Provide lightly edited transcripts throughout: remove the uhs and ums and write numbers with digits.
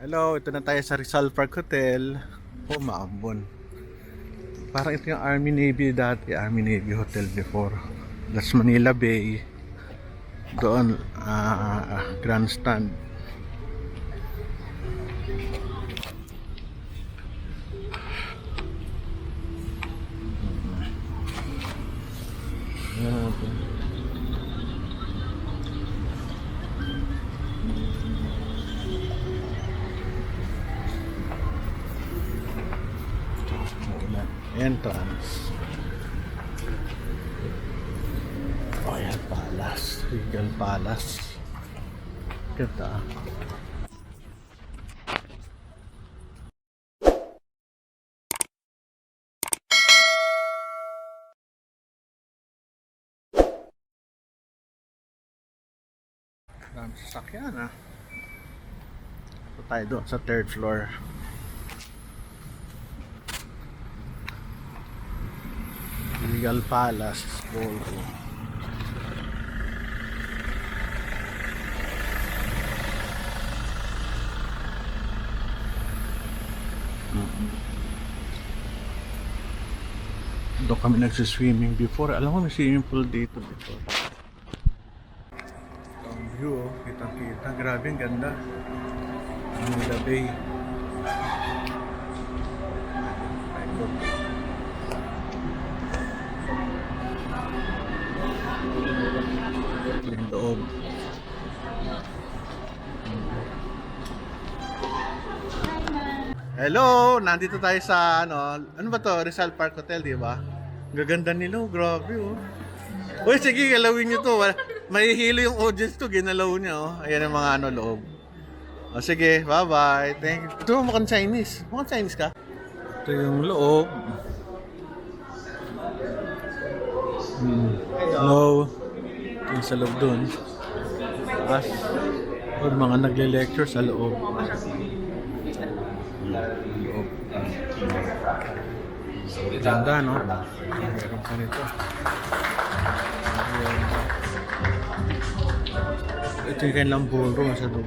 Hello, ito na tayo sa Rizal Park Hotel. Oh, maambon. Parang ito yung Army Navy dati, Army Navy Hotel before. That's Manila Bay. Doon, grandstand. Entrance. Royal Palace, Regal Palace. Ganda. Dami sasakyan Ito tayo doon sa third floor. Regal Palace Ballroom. Doon kami nagsiswimming before. Alam ko may swimming pool dito before. Ito ang view, kitang-kita. Grabe, ang ganda. Manila Bay. Yung loob. Hello! Nandito tayo sa ano ba to? Rizal Park Hotel, di ba? Gaganda nila, grabe Uy, sige, galawin nyo to. Mahihilo yung audience to, ginalaw niya Ayan ang mga loob. Sige, bye-bye. Thank you. Ito, mukhang Chinese. Mukhang Chinese ka? Ito yung loob. Hello. Ito yung sa loob dun. Taas. Or mga nagle-lecture sa loob. Loob. Ganda, no? Meron pa nito. Ito yung kanilang ballroom sa loob.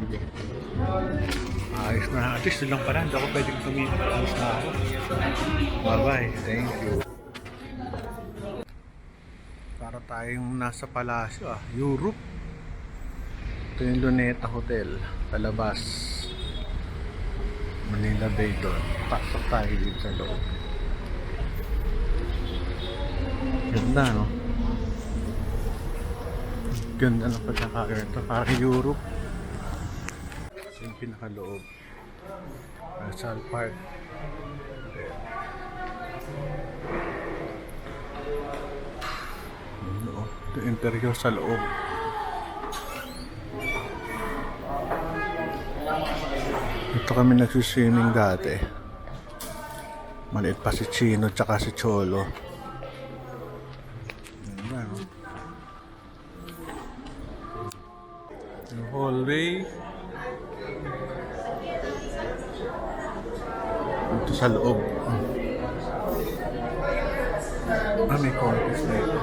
Ayos na. At least lang pala. Hindi ako pwedeng tumingin. Ayos na ako. Bye-bye. Thank you. Para tayong nasa palasyo Europe. Ito yung Luneta Hotel. Palabas. Manila Bay doon. Pasok tayo dito sa loob. Ganda, no? Ganda ng pagkakaroon ito. Parang Europe. Ito yung pinakaloob. Rizal Park. Ito yung interior sa loob. Ito kami nagsiswimming dati. Maliit pa si Chino tsaka si Cholo. Ayan, yung hallway. Ito sa loob. May contest na ito.